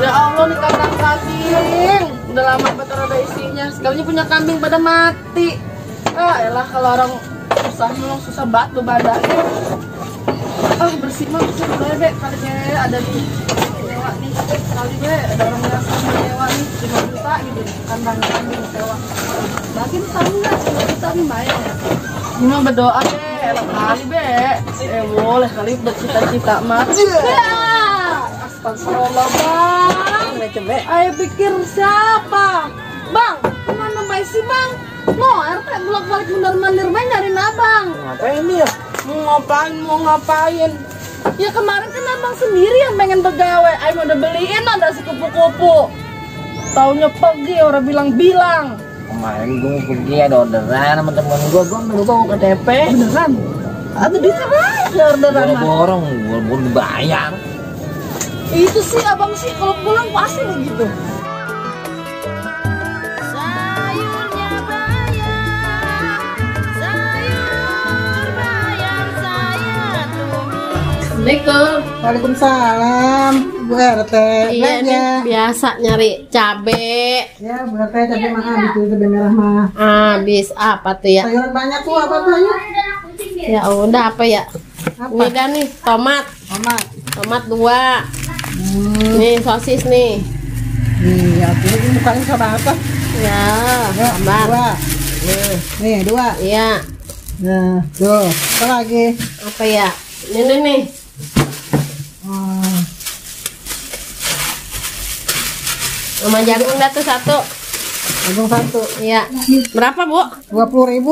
Ya Allah, nih kandang kambing udah lama betul ada isinya. Sekalinya punya kambing pada mati. Ah elah, kalau orang susah nolong susah banget bebananya. Ah bersih mah bersih be, kali ada di sewa nih, kali be ada orang yang sama sewa nih 5 juta gitu kandang kambing sewa. Lagi tahu nggak 5 juta nih bayar ya. Cuma berdoa be, elah kali be. Boleh kali bercita-cita mah. Astagfirullah bang. Ayo pikir siapa? Bang, kemana baik sih bang? No, RT bolak-balik mondar-mandir main nyariin abang. Ngapain dia? Mau ngapain? Ya kemarin kan abang sendiri yang pengen begawe. Ayo udah beliin ada si kupu-kupu. Taunya pergi orang bilang-bilang. Kemarin gue mau pergi ada orderan sama temen gue mau KTP. Beneran? Ada diserai orderan. Borong, gue dibayar. Itu sih abang sih kalau pulang pasti begitu. Assalamualaikum. Waalaikumsalam, Bu RT. Iya nih, biasa nyari cabe. Ya, Bu RT cabe mah habis itu cabe merah mah. Habis apa tuh ya? Sayuran banyak tuh apa tuh ya? Ya udah apa ya? Apa? Ini dah nih, tomat. Tomat 2. Nih sosis nih. Iya, ini mukanya sama apa? Ya, Ya, tomat. 2. Nih, 2. Iya. Nah, tuh. Apa lagi? Apa ya? Ini nih. Sama jagung dah tuh 1. Jagung 1. Iya. Berapa, Bu? 20.000.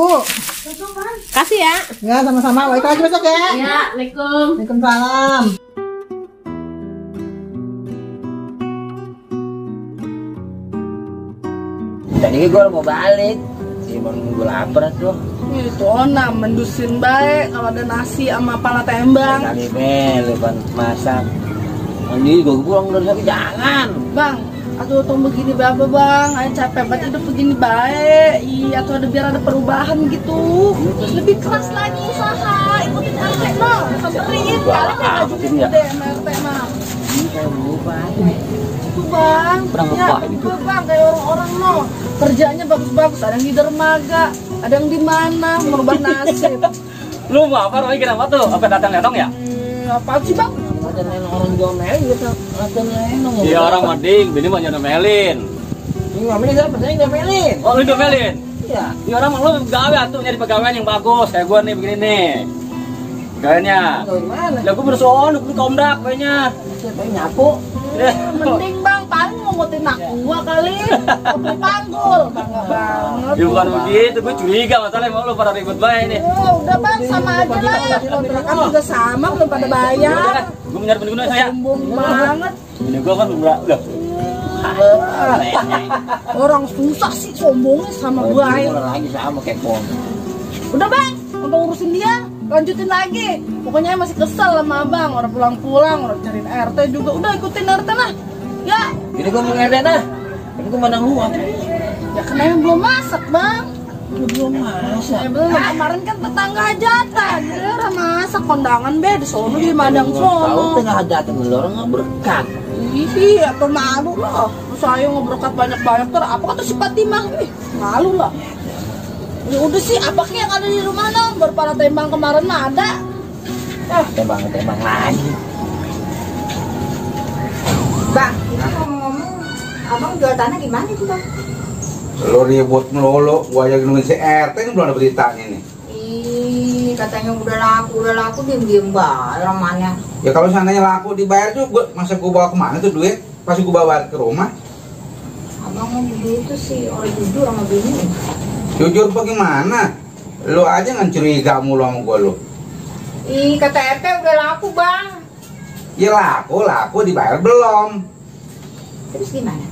Kasih ya. Ya, sama-sama. Balik lagi besok ya. Iya, Assalamualaikum. Waalaikumsalam. Tadi gue mau balik. Cuman gue lapar tuh. Itu ona mendusin baik kalau ada nasi sama pala tembang. Tadi lepan masak. Nanti gue pulang dari sana jangan. Bang, atau tunggu begini berapa bang? Ayo capek banget hidup begini baik. Iya, atau ada biar ada perubahan gitu. Lebih keras lagi usaha. Ikutin RT no, samperin. Kali kan ngajuin gede sama RT mah. Itu bang. Pernah Ya, ngepak gitu. itu bang kayak orang-orang no. Kerjanya bagus-bagus. Ada yang di dermaga, ada yang di mana merubah nasib. Lu mau apa? Roy kira apa tuh? Apa datang nenong ya? Apa sih bang? Ada nenek orang jomel gitu. Ada nenong. Iya orang mading, bini mau nyomelin. Ini ngomelin siapa? Saya ngomelin. Oh lu nyomelin? Iya. Iya orang lu gawe tuh nyari pegawaian yang bagus kayak gua nih begini nih. Kayaknya. Tahu di mana? Lah gua bersoon, gua komdak kayaknya. Siapa yang nyapu? Mending bang, paling ngomotin gua kali. Kopi panggul. Bangga banget. Ya bukan begitu, gua curiga masalahnya mau lu pada ribet bae ini. Oh, udah bang, sama aja lah. Kontrakan juga sama, belum pada bayar. Udah kan, gua mencari pengguna saya. Sombong banget. Ini gua kan udah. Orang susah sih sombongnya sama gua. Lagi sama kayak pom. Udah bang, untuk urusin dia, lanjutin lagi. Pokoknya masih kesel sama abang. Orang pulang-pulang, orang cariin RT juga. Udah ikutin RT lah. Ya, Jadi gue mau ngedek nah. Ini gue mana luang. ya kena yang belum masak bang. Belum masak. Belum, kemarin kan tetangga hajatan. Dia masak kondangan be di sono di Madang Tahu sono. tengah hajatan lu orang nggak berkat. Ih, atau malu lah. Saya ngeberkat banyak-banyak ter. Apa kata si Fatimah? Ih, malu lah. Ya udah sih, apa yang ada di rumah no? Berpala tembang kemarin mah ada. Tembang lagi. Bang, ini ngomong-ngomong, abang jual tanah di mana sih bang? Lo ribut melulu, gua aja nungguin si RT ini belum ada beritanya nih. Ih, katanya udah laku, diem-diem bae ramanya. Ya kalau seandainya laku dibayar juga, masa gua bawa kemana tuh duit? Pasti gua bawa ke rumah. Abang mau begitu sih, orang jujur sama bini. Jujur bagaimana? Lo aja curiga mulu sama gua lo. Ih, kata RT udah laku bang. Ya laku dibayar belum. Terus gimana?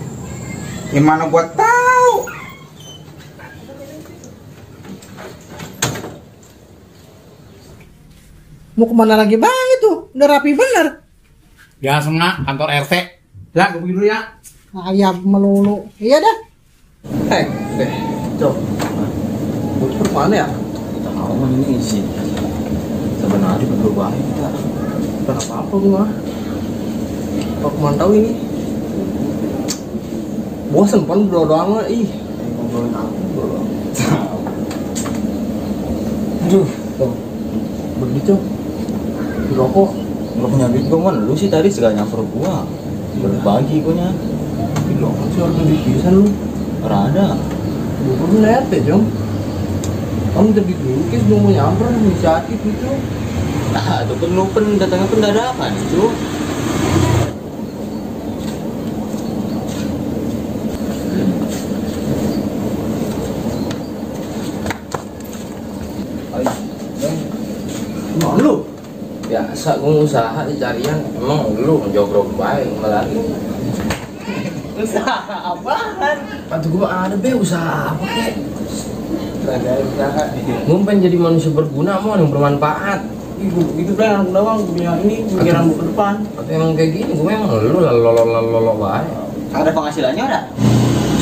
Gimana gua tahu? Mau kemana lagi bang itu? Udah rapi bener. Biasa nggak kantor RT. Ya, gue pergi dulu ya. Ayam melulu. Iya dah. Cok. Bocor mana ya? Tahu ini isi. benar berdua baik kita. Bukan apa-apa gue mah. Aku mantau ini. Bosan pan berdua doang lah, ih. Ngobrolin apa bro? Aduh, begitu. Rokok. Lo punya duit gue kan, lu sih tadi segala nyamper gua. Berbagi gua nya. Gila, kan sih harus dipisan lu. Rada. Gue pun liat ya, Jom. Kamu tadi dulu, kis belum mau nyamper, inisiatif gitu. Nah, itu kan lu datangnya pendadakan itu. Emang lu? Biasa gue usaha dicarian, emang lu ngejogrok baik malah. Usaha apaan? Bantu gue ada be usaha apa kek? Ada usaha. Gue pengen jadi manusia berguna, mau yang bermanfaat. Gitu kan aku doang punya ini pikiran ke depan. Tapi emang kayak gini, gue emang lu lolo baik. Ada penghasilannya ada?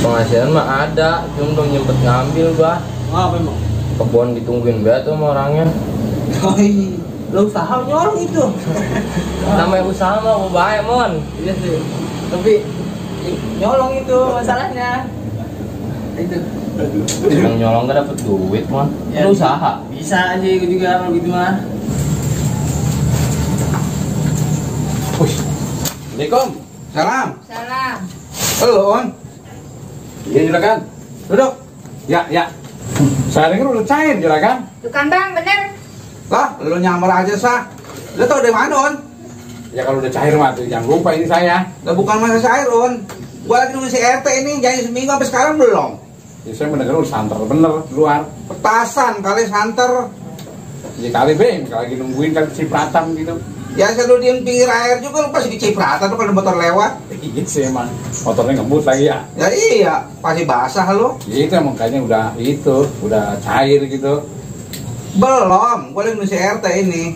Penghasilan mah ada, cuma belum nyempet ngambil gua. Apa emang? Kebon ditungguin banget tuh sama orangnya. Lo usaha nyorong itu. Namanya usaha mah mau baik mon. Iya sih. Tapi nyolong itu masalahnya. Itu. Yang nyolong gak dapet duit mon. Ya, Lu usaha. Bisa aja gue juga kalau gitu mah. Assalamualaikum. Salam. Salam. Halo, On. Iya juragan. Duduk. Ya. Saya dengar udah cair juragan. Tuh kan bang, bener. Lah, lu nyamar aja sah. Lu tau dari mana, On? Ya kalau udah cair mah tuh jangan lupa ini saya. Lah bukan masa cair, On. Gua lagi nunggu si RT ini, jangan seminggu sampai sekarang belum. Ya saya mendengar udah santer bener luar. Petasan kali santer. Ya kali be, lagi nungguin kali cipratan gitu. Ya selalu diem pinggir air juga, lu pasti dicipratan tuh kalau ada motor lewat. Iya sih emang motornya ngebut lagi ya. Ya iya, pasti basah lu. Ya itu emang kayaknya udah cair gitu. Belum, gua lagi nunggu si RT ini.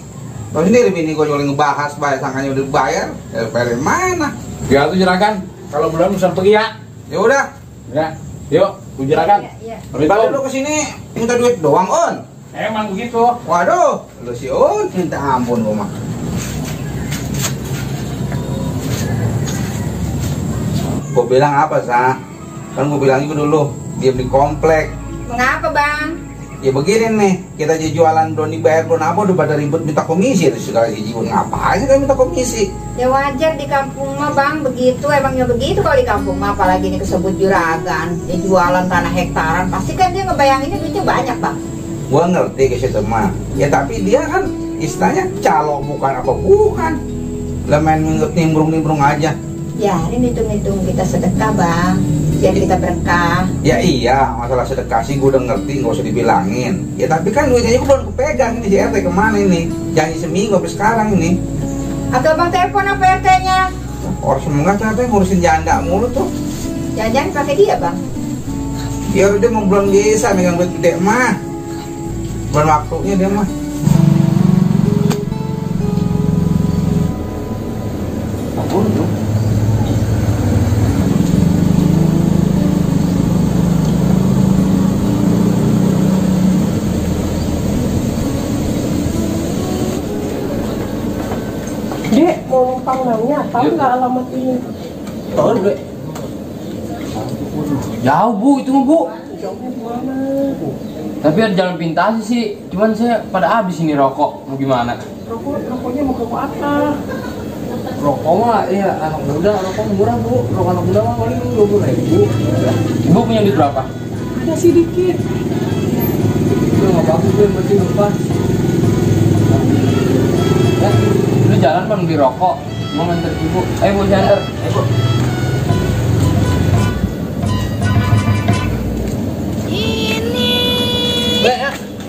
Tahu sendiri bini gua juga lagi ngebahas bayar, sangkanya udah bayar. Ya bayar mana? Ya tuh juragan, kalau belum bisa pergi ya. Ya udah. Ya, yuk, tuh juragan. Iya. Tadi lu kesini minta duit doang, On. Emang begitu. Waduh, lu si On minta ampun gua mah. Gua bilang apa, Sa? Kan gua bilang juga dulu, diam di komplek. Mengapa bang? Ya begini nih, kita jadi jualan belum dibayar belum apa udah pada ribut minta komisi itu segala jiwa ngapain sih kan minta komisi? Ya wajar di kampung mah bang begitu, emangnya begitu kalau di kampung mah, apalagi ini kesebut juragan, dia jualan tanah hektaran, pasti kan dia ngebayanginnya duitnya banyak bang. Gua ngerti ke situ mah, ya tapi dia kan istilahnya calo bukan apa bukan, lah main nimbrung aja. Ya ini hitung-hitung kita sedekah bang, biar kita berkah. Ya iya, masalah sedekah sih gue udah ngerti, nggak usah dibilangin. Ya tapi kan duitnya gue belum kepegang ini si RT kemana ini? Janji seminggu sampai sekarang ini. Atau bang telepon apa RT-nya? Orang semangat ternyata ngurusin janda mulu tuh. Jangan-jangan pakai dia bang. Ya udah mau belum bisa megang duit gede mah. Bukan waktunya dia mah. Ampun tuh. Dek, mau numpang nanya, tahu nggak alamat ini? Tahu deh. Jauh bu, itu mah bu. Jauh mana? Tapi ada jalan pintas sih. Cuman saya pada habis ini rokok. Mau gimana? Rokoknya mau ke apa? Rokok mah ya anak muda, rokok murah bu. Rokok anak muda mah paling 20.000. Ibu punya duit berapa? Ada sedikit. Itu nggak bagus bu, yang penting lupa. Ya, lu jalan pan beli rokok. Mau nganter ibu. Ayo bu, saya anter. Ayo bu.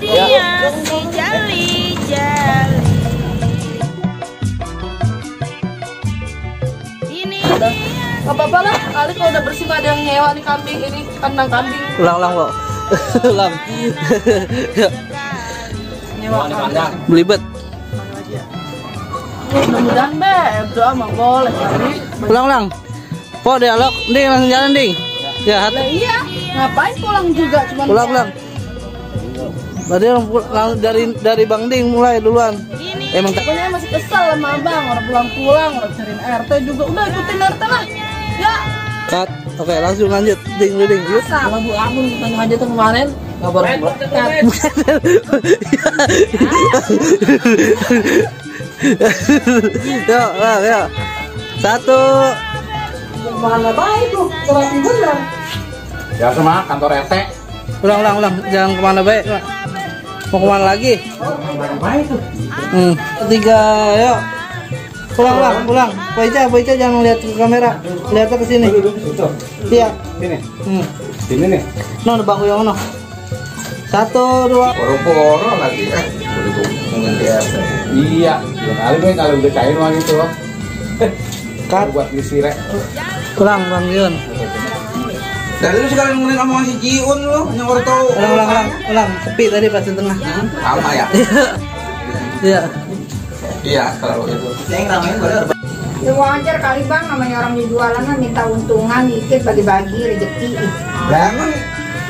Dia si jali-jali. Ini Gak apa-apa lah, kali kalau udah bersih gak ada yang nyewa nih kambing ini, kandang kambing. Ulang lo. Ulang. Nyewa kandang. Belibet. Mudah-mudahan be, berdoa mah boleh kali. Ulang. Po dialog, Ding langsung jalan Ding. Ya, Lah iya, ngapain pulang juga cuman Pulang. Berarti dari Bang Ding mulai duluan. Emang tak Pokoknya masih kesel sama abang, orang pulang-pulang, orang cariin RT juga. Udah ikutin RT lah. Ya. cut. Oke, langsung lanjut. Ding, yuk. Sama Bu Amun kita aja tuh kemarin. Kabar Yuk, yuk. Satu. Mana baik tuh, rapi bener. Ya sama kantor RT. Ulang. Jangan kemana baik. Mau kemana lagi? Baik tuh. Ketiga, yuk. Pulang. Boyca jangan lihat ke kamera. Lihatnya ke sini. Iya. Sini. Sini nih. No, bangku yang mana? 1, 2. Poro-poro lagi kan. Udah ngomongin di RT. Iya. Ya kali gue kalau udah cair mah gitu loh. Cut. Buat ngisi rek. Pulang Bang Yun. Dari lu sekalian ngomongin omongan si Jiun lu, yang orang tahu. Ulang. Sepi tadi pas di tengah. Sama ya. Iya. Iya, kalau itu. Yang namanya pada Ya wajar kali bang, namanya orang di jualan kan minta untungan dikit bagi-bagi rezeki. lah emang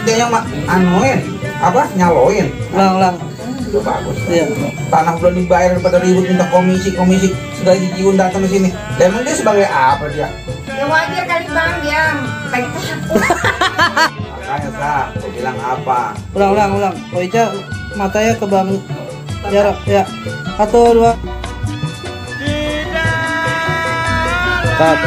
dia yang anuin apa nyaloin. Ulang. Itu bagus. Iya. Tanah belum dibayar pada ribut minta komisi segala Jiun datang ke sini. Lah emang dia sebagai apa dia? Ya wajar kali bang, dia kayak takut. Makanya Sa, gua bilang apa? Ulang. Boyca matanya ke Bang jarak ya. 1, 2. Cut.